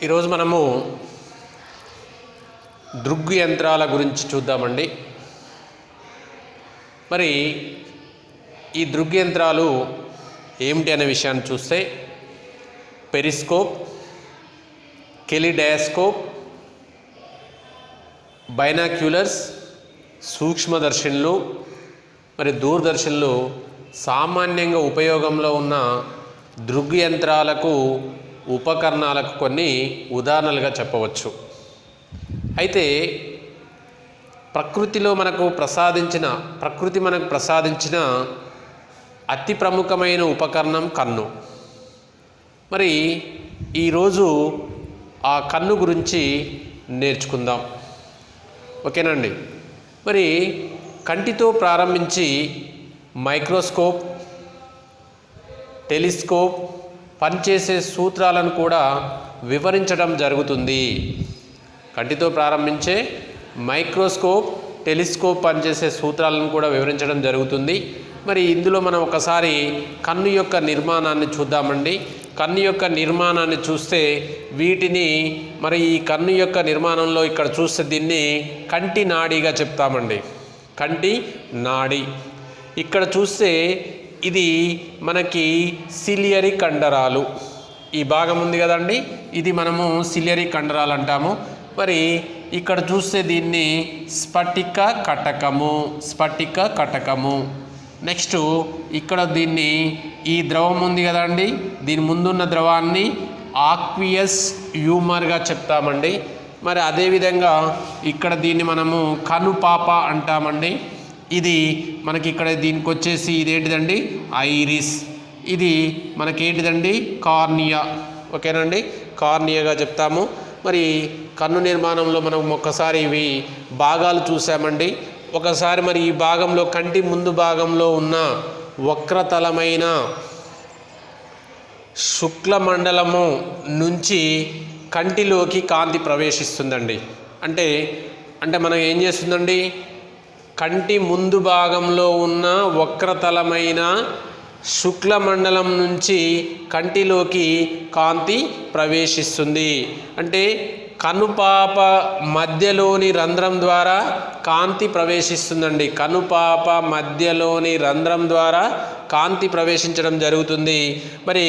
ఈరోజు మనము దృగ్గు యంత్రాల గురించి చూద్దామండి. మరి ఈ దృగ్గు యంత్రాలు ఏమిటి అనే విషయాన్ని చూస్తే పెరిస్కోప్, కెలిడయాస్కోప్, బైనాక్యులర్స్, సూక్ష్మదర్శినులు మరి దూరదర్శనులు సామాన్యంగా ఉపయోగంలో ఉన్న దృగ్గు యంత్రాలకు ఉపకరణాలకు కొన్ని ఉదాహరణలుగా చెప్పవచ్చు. అయితే ప్రకృతి మనకు ప్రసాదించిన అతి ప్రముఖమైన ఉపకరణం కన్ను. మరి ఈరోజు ఆ కన్ను గురించి నేర్చుకుందాం. ఓకేనండి. మరి కంటితో ప్రారంభించి మైక్రోస్కోప్, టెలిస్కోప్ పనిచేసే సూత్రాలను కూడా వివరించడం జరుగుతుంది. కంటితో ప్రారంభించే మైక్రోస్కోప్, టెలిస్కోప్ పనిచేసే సూత్రాలను కూడా వివరించడం జరుగుతుంది. మరి ఇందులో మనం ఒకసారి కన్ను యొక్క నిర్మాణాన్ని చూద్దామండి. కన్ను యొక్క నిర్మాణాన్ని చూస్తే వీటిని మరి ఈ కన్ను యొక్క నిర్మాణంలో ఇక్కడ చూస్తే దీన్ని కంటి నాడిగా చెప్తామండి. కంటి నాడి. ఇక్కడ చూస్తే ఇది మనకి సిలియరీ కండరాలు. ఈ భాగం ఉంది కదండి, ఇది మనము సిలియరీ కండరాలు అంటాము. మరి ఇక్కడ చూస్తే దీన్ని స్ఫటిక కటకము. నెక్స్ట్ ఇక్కడ దీన్ని ఈ ద్రవం ఉంది కదండి, దీని ముందున్న ద్రవాన్ని ఆక్వియస్ హ్యూమర్గా చెప్తామండి. మరి అదేవిధంగా ఇక్కడ దీన్ని మనము కనుపాప అంటామండి. ఇది మనకి ఇక్కడ దీనికి వచ్చేసి ఇదేంటిదండి ఐరిస్. ఇది మనకేంటిదండి కార్నియా. ఓకేనండి, కార్నియాగా చెప్తాము. మరి కన్ను నిర్మాణంలో మనం ఒక్కసారి ఇవి భాగాలు చూసామండి. ఒకసారి మరి ఈ భాగంలో కంటి ముందు భాగంలో ఉన్న వక్రతలమైన శుక్లమండలము నుంచి కంటిలోకి కాంతి ప్రవేశిస్తుందండి. అంటే మనం ఏం చేస్తుందండి, కంటి ముందు భాగంలో ఉన్న వక్రతలమైన శుక్లమండలం నుంచి కంటిలోకి కాంతి ప్రవేశిస్తుంది. అంటే కనుపాప మధ్యలోని రంధ్రం ద్వారా కాంతి ప్రవేశిస్తుందండి. కనుపాప మధ్యలోని రంధ్రం ద్వారా కాంతి ప్రవేశించడం జరుగుతుంది. మరి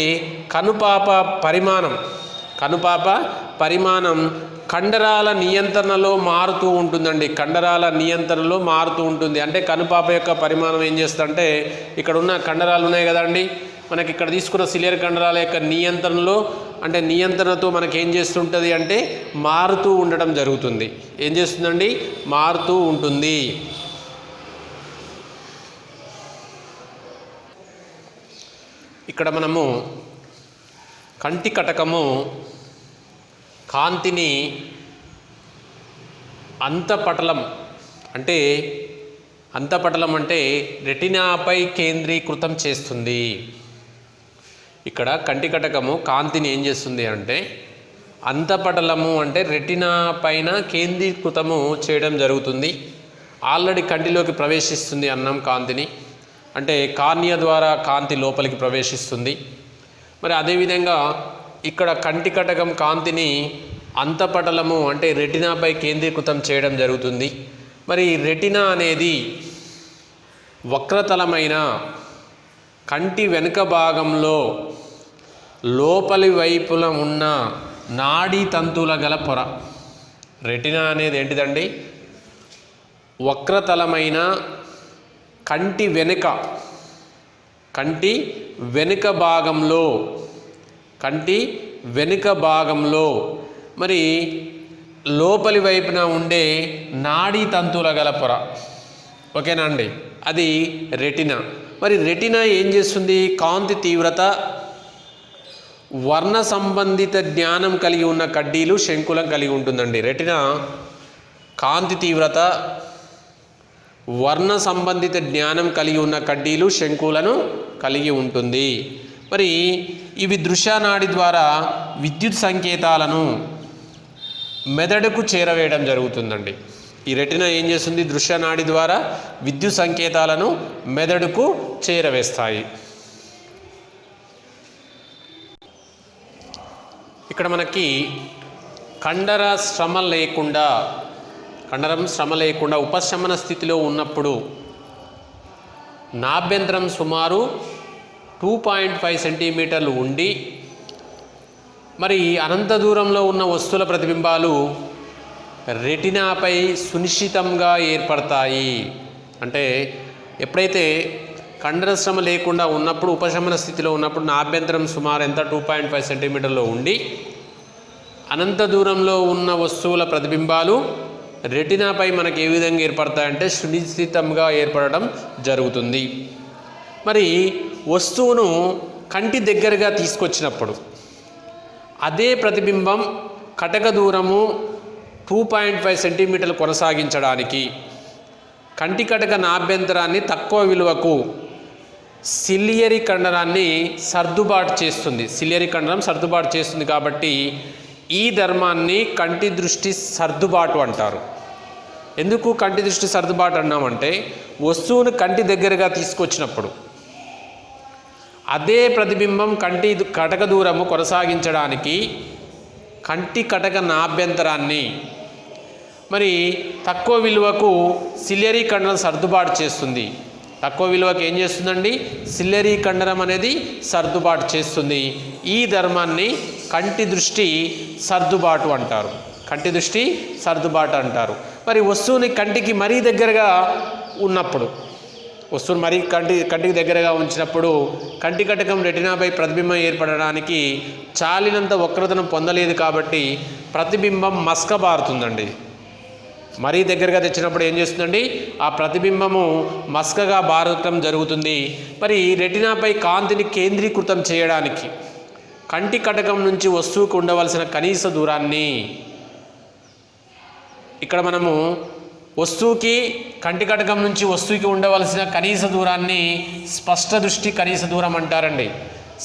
కనుపాప పరిమాణం కండరాల నియంత్రణలో మారుతూ ఉంటుందండి. అంటే కనుపాప యొక్క పరిమాణం ఏం చేస్తుందంటే ఇక్కడ ఉన్న కండరాలు ఉన్నాయి కదండి, మనకి ఇక్కడ తీసుకున్న సిలియర్ కండరాల యొక్క నియంత్రణతో మనకి ఏం చేస్తుంటుంది అంటే మారుతూ ఉండడం జరుగుతుంది. ఏం చేస్తుందండి, మారుతూ ఉంటుంది. ఇక్కడ మనము కంటి కటకము కాంతిని అంతపటలం అంటే రెటినాపై కేంద్రీకృతం చేస్తుంది. ఇక్కడ కంటి కటకము కాంతిని ఏం చేస్తుంది అంటే అంతపటలము అంటే రెటినా పైన కేంద్రీకృతము చేయడం జరుగుతుంది. ఆల్రెడీ కంటిలోకి ప్రవేశిస్తుంది అన్నాం కాంతిని. అంటే కార్నియా ద్వారా కాంతి లోపలికి ప్రవేశిస్తుంది. మరి అదేవిధంగా ఇక్కడ కంటి కటకం కాంతిని అంతపటలము అంటే రెటినాపై కేంద్రీకృతం చేయడం జరుగుతుంది. మరి రెటినా అనేది వక్రతలమైన కంటి వెనుక భాగంలో లోపలి వైపున ఉన్న నాడీ తంతువుల గల పొర. రెటినా అనేది ఏంటిదండి, వక్రతలమైన కంటి వెనుక భాగంలో మరి లోపలి వైపున ఉండే నాడీ తంతువుల గల పొర. ఓకేనా అండి, అది రెటినా. మరి రెటినా ఏం చేస్తుంది, కాంతి తీవ్రత, వర్ణ సంబంధిత జ్ఞానం కలిగి ఉన్న కడ్డీలు, శంకులం కలిగి ఉంటుందండి. రెటినా కాంతి తీవ్రత, వర్ణ సంబంధిత జ్ఞానం కలిగి ఉన్న కడ్డీలు, శంకులను కలిగి ఉంటుంది. మరి ఇవి దృశ్యనాడి ద్వారా విద్యుత్ సంకేతాలను మెదడుకు చేరవేయడం జరుగుతుందండి. ఈ రెటినా ఏం చేస్తుంది, దృశ్యనాడి ద్వారా విద్యుత్ సంకేతాలను మెదడుకు చేరవేస్తాయి. ఇక్కడ మనకి కండరం శ్రమ లేకుండా ఉపశమన స్థితిలో ఉన్నప్పుడు నాభ్యంతరం సుమారు 2.5 సెంటీమీటర్లు ఉండి మరి అనంత దూరంలో ఉన్న వస్తువుల ప్రతిబింబాలు రెటినాపై సునిశ్చితంగా ఏర్పడతాయి. అంటే ఎప్పుడైతే కండర శ్రమ లేకుండా ఉన్నప్పుడు ఉపశమన స్థితిలో ఉన్నప్పుడు నాభ్యంతరం సుమారు ఎంత 2.5 సెంటీమీటర్లో ఉండి అనంత దూరంలో ఉన్న వస్తువుల ప్రతిబింబాలు రెటినాపై మనకు ఏ విధంగా ఏర్పడతాయంటే సునిశ్చితంగా ఏర్పడడం జరుగుతుంది. మరి వస్తువును కంటి దగ్గరగా తీసుకొచ్చినప్పుడు అదే ప్రతిబింబం కటక దూరము 2.5 సెంటీమీటర్లు కొనసాగించడానికి కంటి కటక నాభ్యంతరాన్ని తక్కువ విలువకు సిలియరీ కండరాన్ని సర్దుబాటు చేస్తుంది. సిలియరీ కండరం సర్దుబాటు చేస్తుంది కాబట్టి ఈ ధర్మాన్ని కంటి దృష్టి సర్దుబాటు అంటారు. ఎందుకు కంటి దృష్టి సర్దుబాటు అన్నామంటే వస్తువును కంటి దగ్గరగా తీసుకొచ్చినప్పుడు అదే ప్రతిబింబం కంటి కటక దూరము కొనసాగించడానికి కంటి కటక నాభ్యంతరాన్ని మరి తక్కువ విలువకు సిలియరీ కండరం సర్దుబాటు చేస్తుంది. తక్కువ విలువకి ఏం చేస్తుందండి? సిలియరీ కండరం అనేది సర్దుబాటు చేస్తుంది. ఈ ధర్మాన్ని కంటి దృష్టి సర్దుబాటు అంటారు. కంటి దృష్టి సర్దుబాటు అంటారు. మరి వస్తువుని కంటికి మరీ దగ్గరగా ఉన్నప్పుడు వస్తువును మరీ కంటికి దగ్గరగా ఉంచినప్పుడు కంటి కటకం రెటినాపై ప్రతిబింబం ఏర్పడడానికి చాలినంత వక్రతను పొందలేదు కాబట్టి ప్రతిబింబం మసకబారుతుందండి. మరీ దగ్గరగా తెచ్చినప్పుడు ఏం చేస్తుందండి? ఆ ప్రతిబింబము మసకగా బారటం జరుగుతుంది. మరి రెటినాపై కాంతిని కేంద్రీకృతం చేయడానికి కంటి కటకం నుంచి వస్తువుకు ఉండవలసిన కనీస దూరాన్ని ఇక్కడ మనము వస్తువుకి కంటి కటకం నుంచి వస్తువుకి ఉండవలసిన కనీస దూరాన్ని స్పష్ట దృష్టి కనీస దూరం అంటారండి.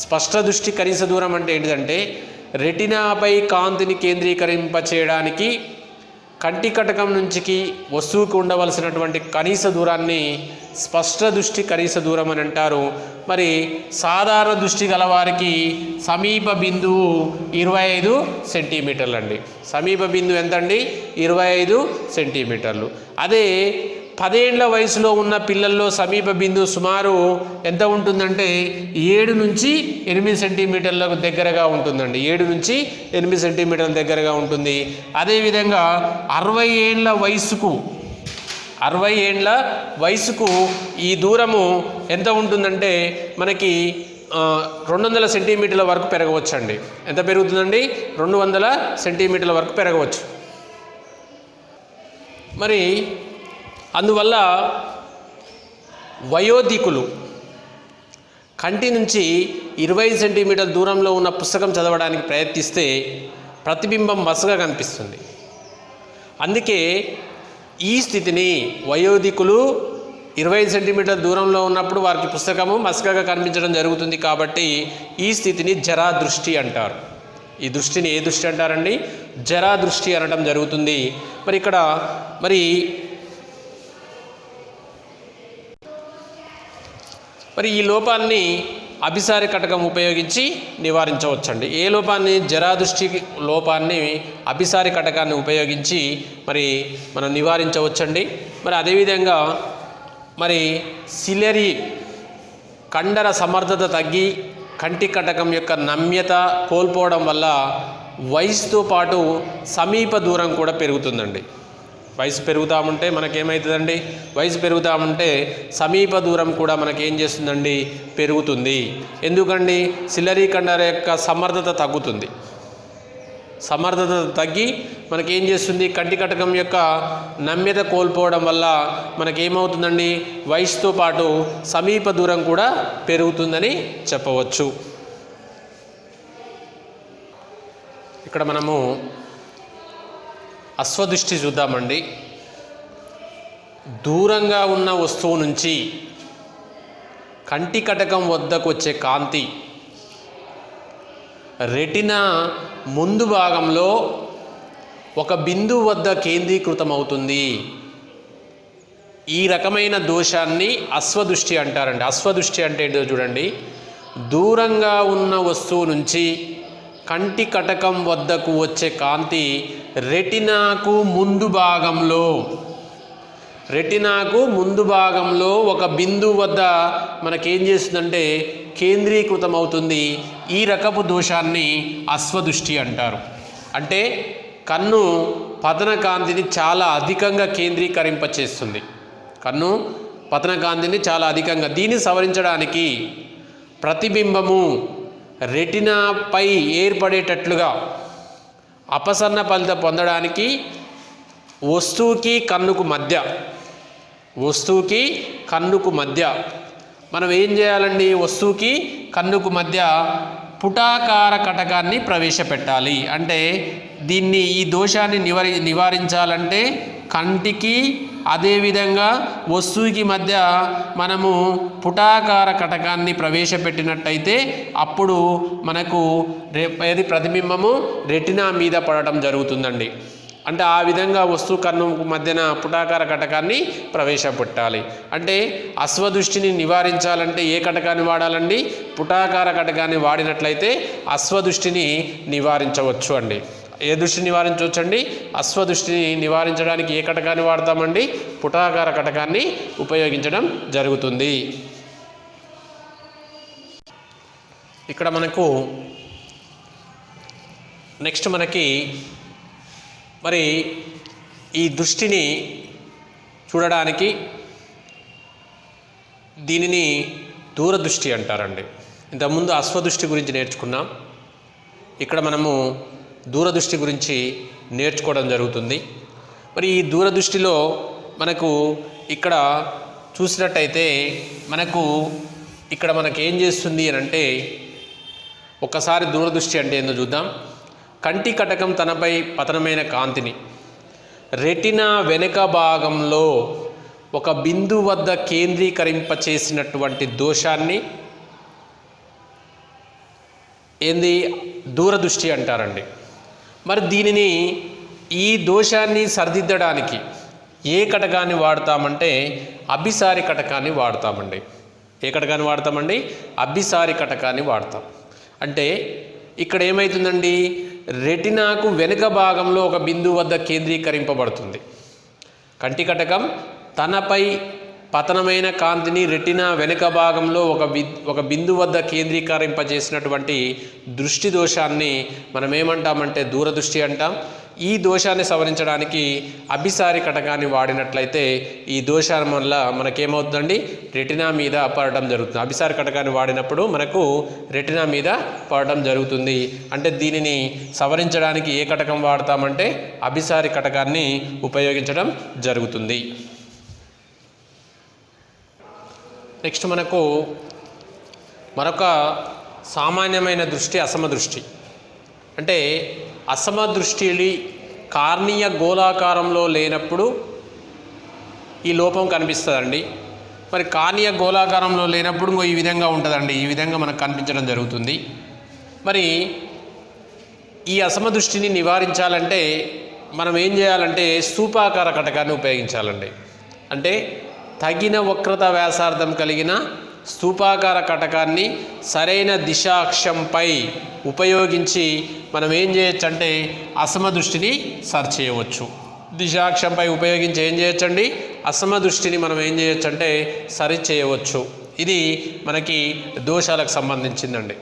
స్పష్ట దృష్టి కనీస దూరం అంటే ఏంటిదంటే రెటినాపై కాంతిని కేంద్రీకరింప చేయడానికి కంటి కటకం నుంచి వస్తువుకు ఉండవలసినటువంటి కనీస దూరాన్ని స్పష్ట దృష్టి కనీస దూరం అని అంటారు. మరి సాధారణ దృష్టి గలవారికి సమీప బిందువు 25 సెంటీమీటర్లు అండి. సమీప బిందువు ఎంత అండి? 25 సెంటీమీటర్లు. అదే 10 ఏళ్ల వయసులో ఉన్న పిల్లల్లో సమీప బిందువు సుమారు ఎంత ఉంటుందంటే 7 నుంచి 8 సెంటీమీటర్లకు దగ్గరగా ఉంటుందండి. 7 నుంచి 8 సెంటీమీటర్ల దగ్గరగా ఉంటుంది. అదేవిధంగా 60 ఏళ్ళ వయసుకు ఈ దూరము ఎంత ఉంటుందంటే మనకి 200 సెంటీమీటర్ల వరకు పెరగవచ్చండి. ఎంత పెరుగుతుందండి? 200 సెంటీమీటర్ల వరకు పెరగవచ్చు. మరి అందువల్ల వయోధికులు కంటి నుంచి 20 సెంటీమీటర్ల దూరంలో ఉన్న పుస్తకం చదవడానికి ప్రయత్నిస్తే ప్రతిబింబం మసగా కనిపిస్తుంది. అందుకే ఈ స్థితిని వయోధికులు 20 సెంటీమీటర్ల దూరంలో ఉన్నప్పుడు వారికి పుస్తకము మసకగా కనిపించడం జరుగుతుంది. కాబట్టి ఈ స్థితిని జరా దృష్టి అంటారు. ఈ దృష్టిని ఏ దృష్టి అంటారండి? జరా దృష్టి అనడం జరుగుతుంది. మరి ఇక్కడ మరి ఈ లోపాన్ని అభిసారి కటకం ఉపయోగించి నివారించవచ్చండి. ఏ లోపాన్ని? జరాదృష్టి లోపాన్ని అభిసారి కటకాన్ని ఉపయోగించి మనం నివారించవచ్చండి. మరి అదేవిధంగా సిలియరీ కండర సమర్థత తగ్గి కంటి కటకం యొక్క నమ్యత కోల్పోవడం వల్ల వయసుతో పాటు సమీప దూరం కూడా పెరుగుతుందండి. వయసు పెరుగుతూ ఉంటే మనకేమవుతుందండి? వయసు పెరుగుతూ ఉంటే సమీప దూరం కూడా మనకేం చేస్తుందండి? పెరుగుతుంది. ఎందుకండి? సిలియరీ కండర యొక్క సమర్థత తగ్గుతుంది. సమర్థత తగ్గి మనకేం చేస్తుంది? కంటి కటకం యొక్క నమ్యత కోల్పోవడం వల్ల మనకేమవుతుందండి? వయసుతో పాటు సమీప దూరం కూడా పెరుగుతుందని చెప్పవచ్చు. ఇక్కడ మనము అశ్వదృష్టి చూద్దామండి. దూరంగా ఉన్న వస్తువు నుంచి కంటి కటకం వద్దకు వచ్చే కాంతి రెటినా ముందు భాగంలో ఒక బిందువు వద్ద కేంద్రీకృతమవుతుంది. ఈ రకమైన దోషాన్ని అశ్వదృష్టి అంటారండి. అశ్వదృష్టి అంటే ఏంటో చూడండి. దూరంగా ఉన్న వస్తువు నుంచి కంటి కటకం వద్దకు వచ్చే కాంతి రెటినాకు ముందు భాగంలో ఒక బిందువు వద్ద మనకేం చేస్తుందంటే కేంద్రీకృతం అవుతుంది. ఈ రకపు దోషాన్ని అశ్వదృష్టి అంటారు. అంటే కన్ను పతన కాంతిని చాలా అధికంగా కేంద్రీకరింపచేస్తుంది. కన్ను పతన కాంతిని చాలా అధికంగా, దీన్ని సవరించడానికి ప్రతిబింబము రెటినాపై ఏర్పడేటట్లుగా అపసన్న ఫలితం పొందడానికి వస్తువుకి కన్నుకు మధ్య మనం ఏం చేయాలండి? వస్తువుకి కన్నుకు మధ్య పుటాకార కటకాన్ని ప్రవేశపెట్టాలి. అంటే ఈ దోషాన్ని నివారించాలంటే కంటికి అదేవిధంగా వస్తువుకి మధ్య మనము పుటాకార కటకాన్ని ప్రవేశపెట్టినట్టయితే అప్పుడు మనకు ప్రతిబింబము రెటినా మీద పడటం జరుగుతుందండి. అంటే ఆ విధంగా వస్తువు కన్ను మధ్యన పుటాకార కటకాన్ని ప్రవేశపెట్టాలి. అంటే అశ్వదృష్టిని నివారించాలంటే ఏ కటకాన్ని వాడాలండి? పుటాకార కటకాన్ని వాడినట్లయితే అశ్వదృష్టిని నివారించవచ్చు అండి. ఏ దృష్టిని నివారించవచ్చు అండి? అశ్వదృష్టిని నివారించడానికి ఏ కటకాన్ని వాడతామండి? పుటాకార కటకాన్ని ఉపయోగించడం జరుగుతుంది. ఇక్కడ మనకు నెక్స్ట్ మనకి మరి ఈ దృష్టిని చూడడానికి దీనిని దూరదృష్టి అంటారండి. ఇంతకుముందు అశ్వదృష్టి గురించి నేర్చుకున్నాం. ఇక్కడ మనము దూరదృష్టి గురించి నేర్చుకోవడం జరుగుతుంది. మరి ఈ దూరదృష్టిలో మనకు ఇక్కడ చూసినట్టయితే మనకు ఏం చేస్తుంది అని అంటే, ఒకసారి దూరదృష్టి అంటే ఏందో చూద్దాం. కంటి కటకం తనపై పతనమైన కాంతిని రెటినా వెనుక భాగంలో ఒక బిందువు వద్ద కేంద్రీకరింపచేసినటువంటి దోషాన్ని దూరదృష్టి అంటారండి. మరి ఈ దోషాన్ని సరిదిద్దడానికి ఏ కటకాన్ని వాడతామంటే అభిసారి కటకాన్ని వాడతామండి. ఏ కటకాన్ని వాడతామండి? అభిసారి కటకాన్ని వాడతాం. అంటే ఇక్కడ ఏమవుతుందండి? రెటినాకు వెనుక భాగంలో ఒక బిందువు వద్ద కేంద్రీకరింపబడుతుంది. కంటి కటకం తనపై పతనమైన కాంతిని రెటినా వెనుక భాగంలో ఒక బిందువు వద్ద కేంద్రీకరింపజేసినటువంటి దృష్టి దోషాన్ని మనం ఏమంటామంటే దూరదృష్టి అంటాం. ఈ దోషాన్ని సవరించడానికి అభిసారి కటకాన్ని వాడినట్లయితే ఈ దోషం వల్ల మనకేమవుతుందండి? రెటినా మీద పడటం జరుగుతుంది. అభిసారి కటకాన్ని వాడినప్పుడు మనకు రెటినా మీద పడటం జరుగుతుంది. అంటే దీనిని సవరించడానికి ఏ కటకం వాడతామంటే అభిసారి కటకాన్ని ఉపయోగించడం జరుగుతుంది. నెక్స్ట్ మనకు మరొక సామాన్యమైన దృష్టి అసమదృష్టి. అంటే అసమదృష్టి కార్నియ గోళాకారంలో లేనప్పుడు ఈ లోపం కనిపిస్తుందండి. మరి కార్నియ గోళాకారంలో లేనప్పుడు ఈ విధంగా ఉంటుందండి. ఈ విధంగా మనకు కనిపించడం జరుగుతుంది. మరి ఈ అసమదృష్టిని నివారించాలంటే మనం ఏం చేయాలంటే స్తూపాకార కటకాన్ని ఉపయోగించాలండి. అంటే తగిన వక్రత వ్యాసార్థం కలిగిన స్తూపాకార కటకాన్ని సరైన దిశాక్షంపై ఉపయోగించి మనం ఏం చేయొచ్చు అంటే అసమదృష్టిని సరి చేయవచ్చు. దిశాక్షంపై ఉపయోగించి ఏం చేయొచ్చండి? అసమదృష్టిని మనం ఏం చేయొచ్చు అంటే సరి చేయవచ్చు. ఇది మనకి దోషాలకు సంబంధించిందండి.